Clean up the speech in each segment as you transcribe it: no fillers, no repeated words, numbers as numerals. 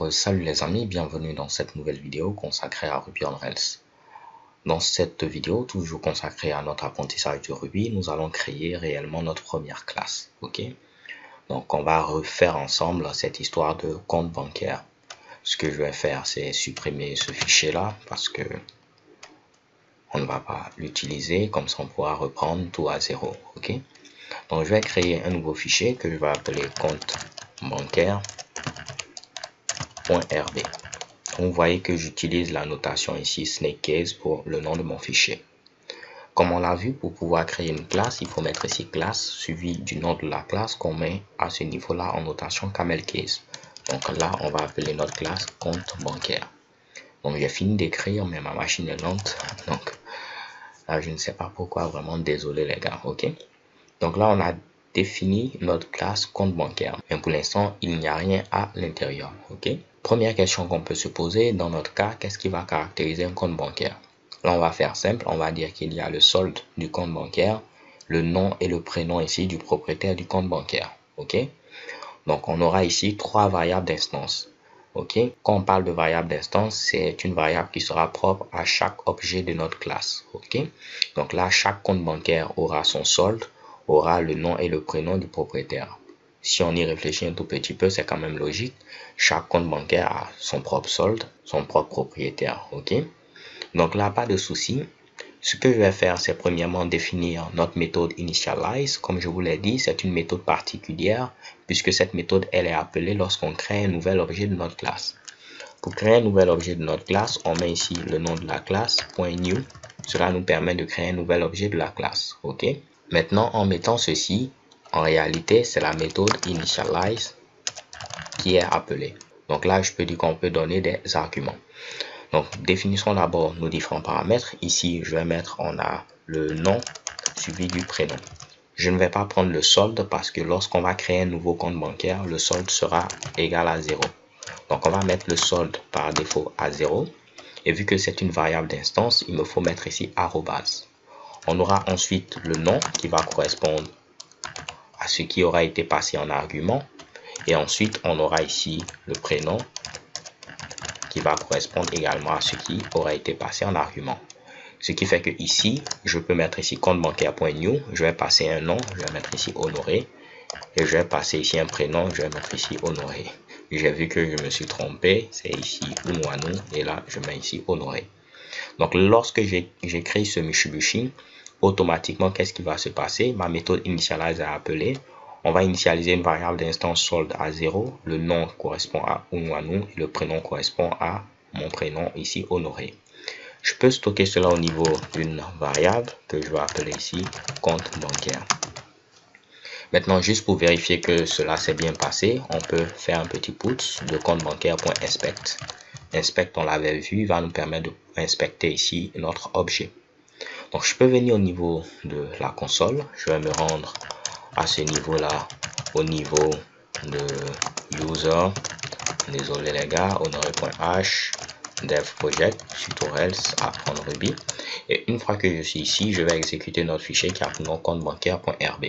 Salut les amis, bienvenue dans cette nouvelle vidéo consacrée à Ruby on Rails. Dans cette vidéo, toujours consacrée à notre apprentissage de Ruby, nous allons créer réellement notre première classe. Ok? Donc, on va refaire ensemble cette histoire de compte bancaire. Ce que je vais faire, c'est supprimer ce fichier-là parce que on ne va pas l'utiliser. Comme ça, on pourra reprendre tout à zéro. Ok? Donc, je vais créer un nouveau fichier que je vais appeler compte bancaire.rb. Vous voyez que j'utilise la notation ici snakecase pour le nom de mon fichier. Comme on l'a vu, pour pouvoir créer une classe, il faut mettre ici classe suivi du nom de la classe qu'on met à ce niveau-là en notation camelcase. Donc là, on va appeler notre classe compte bancaire. Donc j'ai fini d'écrire, mais ma machine est lente. Donc là, je ne sais pas pourquoi, vraiment désolé les gars. Ok. Donc là, on a défini notre classe compte bancaire. Mais pour l'instant, il n'y a rien à l'intérieur. Ok. Première question qu'on peut se poser, dans notre cas, qu'est-ce qui va caractériser un compte bancaire? Là, on va faire simple, on va dire qu'il y a le solde du compte bancaire, le nom et le prénom ici du propriétaire du compte bancaire. Ok? Donc, on aura ici trois variables d'instance. Ok? Quand on parle de variable d'instance, c'est une variable qui sera propre à chaque objet de notre classe. Ok? Donc là, chaque compte bancaire aura son solde, aura le nom et le prénom du propriétaire. Si on y réfléchit un tout petit peu, c'est quand même logique. Chaque compte bancaire a son propre solde, son propre propriétaire. Ok? Donc là, pas de souci. Ce que je vais faire, c'est premièrement définir notre méthode initialize. Comme je vous l'ai dit, c'est une méthode particulière puisque cette méthode, elle est appelée lorsqu'on crée un nouvel objet de notre classe. Pour créer un nouvel objet de notre classe, on met ici le nom de la classe, .new. Cela nous permet de créer un nouvel objet de la classe. Ok? Maintenant, en mettant ceci, en réalité, c'est la méthode initialize qui est appelée. Donc là, je peux dire qu'on peut donner des arguments. Donc, définissons d'abord nos différents paramètres. Ici, je vais mettre, on a le nom suivi du prénom. Je ne vais pas prendre le solde parce que lorsqu'on va créer un nouveau compte bancaire, le solde sera égal à 0. Donc, on va mettre le solde par défaut à 0. Et vu que c'est une variable d'instance, il me faut mettre ici arrobase. On aura ensuite le nom qui va correspondre à ce qui aura été passé en argument. Et ensuite, on aura ici le prénom qui va correspondre également à ce qui aura été passé en argument. Ce qui fait que ici, je peux mettre ici compte bancaire.new, je vais passer un nom, je vais mettre ici Honoré, et je vais passer ici un prénom, je vais mettre ici Honoré. J'ai vu que je me suis trompé, c'est ici Unwanu, et là, je mets ici Honoré. Donc, lorsque j'écris ce Mitsubishi, automatiquement, qu'est-ce qui va se passer? Ma méthode initialize est appelée. On va initialiser une variable d'instance solde à 0. Le nom correspond à Unwanu et le prénom correspond à mon prénom ici Honoré. Je peux stocker cela au niveau d'une variable que je vais appeler ici compte bancaire. Maintenant, juste pour vérifier que cela s'est bien passé, on peut faire un petit put de compte bancaire.inspect. Inspect, on l'avait vu, va nous permettre d'inspecter ici notre objet. Donc, je peux venir au niveau de la console. Je vais me rendre à ce niveau-là, au niveau de user. Désolé les gars, honoré.h, dev project, tutorials, apprendre Ruby. Et une fois que je suis ici, je vais exécuter notre fichier qui a pour nom compte bancaire.rb.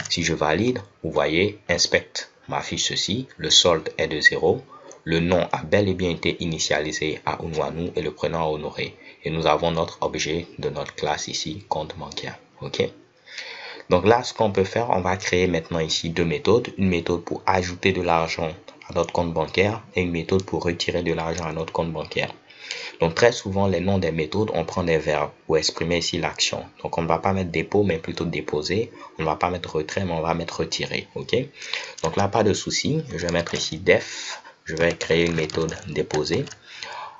Si je valide, vous voyez, inspect m'affiche ceci, le solde est de 0. Le nom a bel et bien été initialisé à Unwanu et le prénom à Honoré. Et nous avons notre objet de notre classe ici, compte bancaire. Ok? Donc là, ce qu'on peut faire, on va créer maintenant ici deux méthodes. Une méthode pour ajouter de l'argent à notre compte bancaire et une méthode pour retirer de l'argent à notre compte bancaire. Donc très souvent, les noms des méthodes, on prend des verbes pour exprimer ici l'action. Donc on ne va pas mettre dépôt, mais plutôt déposer. On ne va pas mettre retrait, mais on va mettre retirer. Ok? Donc là, pas de souci. Je vais mettre ici def. Je vais créer une méthode déposer.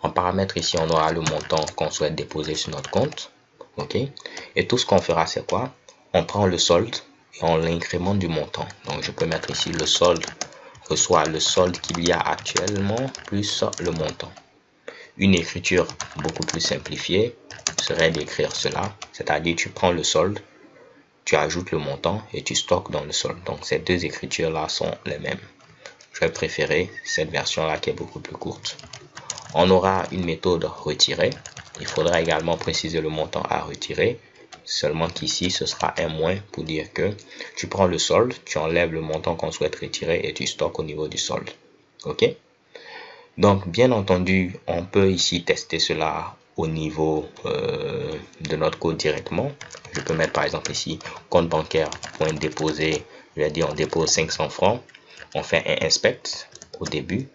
En paramètre ici, on aura le montant qu'on souhaite déposer sur notre compte. Ok? Et tout ce qu'on fera, c'est quoi? On prend le solde et on l'incrémente du montant. Donc je peux mettre ici le solde reçoit le solde qu'il y a actuellement plus le montant. Une écriture beaucoup plus simplifiée serait d'écrire cela, c'est-à-dire tu prends le solde, tu ajoutes le montant et tu stockes dans le solde. Donc ces deux écritures-là sont les mêmes. Je vais préférer cette version-là qui est beaucoup plus courte. On aura une méthode retirer. Il faudra également préciser le montant à retirer. Seulement qu'ici, ce sera un moins pour dire que tu prends le solde, tu enlèves le montant qu'on souhaite retirer et tu stockes au niveau du solde. Ok? Donc, bien entendu, on peut ici tester cela au niveau de notre code directement. Je peux mettre par exemple ici compte bancaire point déposer. Je vais dire on dépose 500 francs. On fait un inspect au début,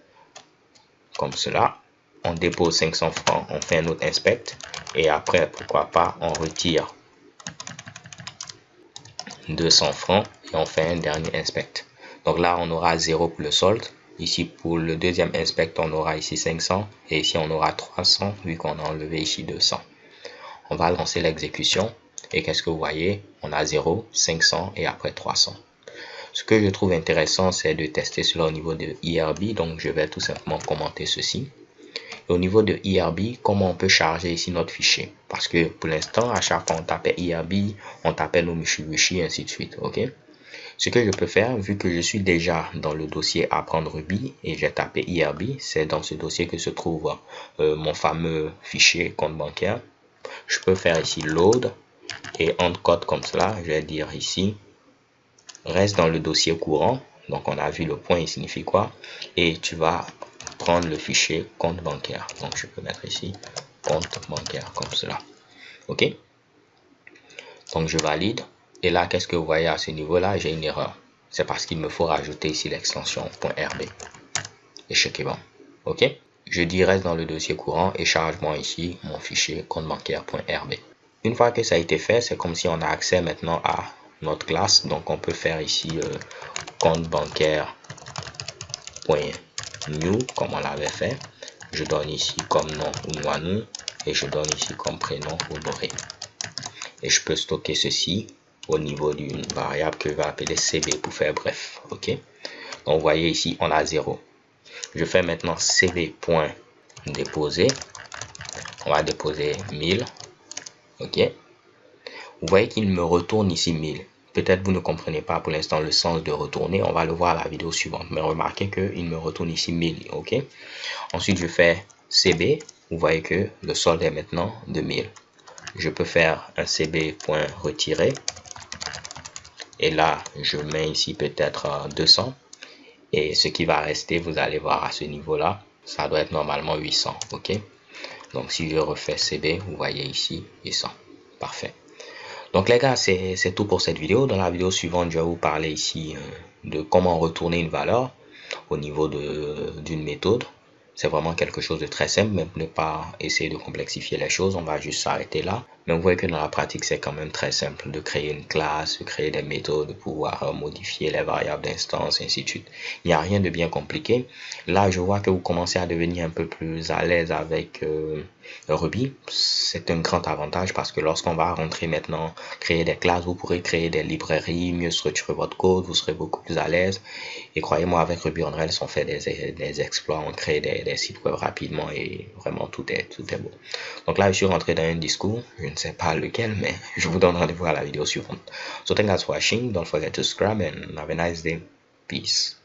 comme cela. On dépose 500 francs, on fait un autre inspect. Et après, pourquoi pas, on retire 200 francs et on fait un dernier inspect. Donc là, on aura 0 pour le solde. Ici, pour le deuxième inspect, on aura ici 500 et ici, on aura 300 vu qu'on a enlevé ici 200. On va lancer l'exécution et qu'est-ce que vous voyez? On a 0, 500 et après 300. Ce que je trouve intéressant, c'est de tester cela au niveau de IRB. Donc, je vais tout simplement commenter ceci. Et au niveau de IRB, comment on peut charger ici notre fichier? Parce que pour l'instant, à chaque fois on tapait IRB, on tapait nos Mushibushi, ainsi de suite. Ok? Ce que je peux faire, vu que je suis déjà dans le dossier apprendre Ruby et j'ai tapé IRB, c'est dans ce dossier que se trouve mon fameux fichier compte bancaire. Je peux faire ici load et en code comme cela, je vais dire ici reste dans le dossier courant. Donc on a vu le point, il signifie quoi? Et tu vas prendre le fichier compte bancaire. Donc je peux mettre ici compte bancaire comme cela. Ok? Donc je valide. Et là, qu'est-ce que vous voyez à ce niveau-là? J'ai une erreur. C'est parce qu'il me faut rajouter ici l'extension .rb. Échec est bon. Ok? Je dis reste dans le dossier courant et charge-moi ici mon fichier compte bancaire.rb. Une fois que ça a été fait, c'est comme si on a accès maintenant à notre classe. Donc on peut faire ici compte bancaire.new comme on l'avait fait. Je donne ici comme nom Unwanu et je donne ici comme prénom Honoré. Et je peux stocker ceci au niveau d'une variable que je vais appeler cb pour faire bref. Ok? Donc vous voyez ici on a 0. Je fais maintenant cb.déposer. On va déposer 1000. Ok? Vous voyez qu'il me retourne ici 1000. Peut-être vous ne comprenez pas pour l'instant le sens de retourner. On va le voir à la vidéo suivante. Mais remarquez qu'il me retourne ici 1000. Ok? Ensuite, je fais cb. Vous voyez que le solde est maintenant de 1000. Je peux faire un cb.retirer. Et là, je mets ici peut-être 200. Et ce qui va rester, vous allez voir à ce niveau-là, ça doit être normalement 800. Ok? Donc, si je refais cb, vous voyez ici 800. Parfait. Donc les gars, c'est tout pour cette vidéo. Dans la vidéo suivante, je vais vous parler ici de comment retourner une valeur au niveau d'une méthode. C'est vraiment quelque chose de très simple, mais pour ne pas essayer de complexifier les choses, on va juste s'arrêter là. Mais vous voyez que dans la pratique, c'est quand même très simple de créer une classe, de créer des méthodes, de pouvoir modifier les variables d'instance, et ainsi de suite. Il n'y a rien de bien compliqué. Là, je vois que vous commencez à devenir un peu plus à l'aise avec Ruby. C'est un grand avantage parce que lorsqu'on va rentrer maintenant, créer des classes, vous pourrez créer des librairies, mieux structurer votre code, vous serez beaucoup plus à l'aise. Et croyez-moi, avec Ruby on Rails, on fait des exploits, on crée des sites web rapidement et vraiment tout est beau. Donc là, je suis rentré dans un discours, je ne sais pas lequel, mais je vous donne rendez-vous à la vidéo suivante. So thanks for watching, don't forget to subscribe and have a nice day. Peace.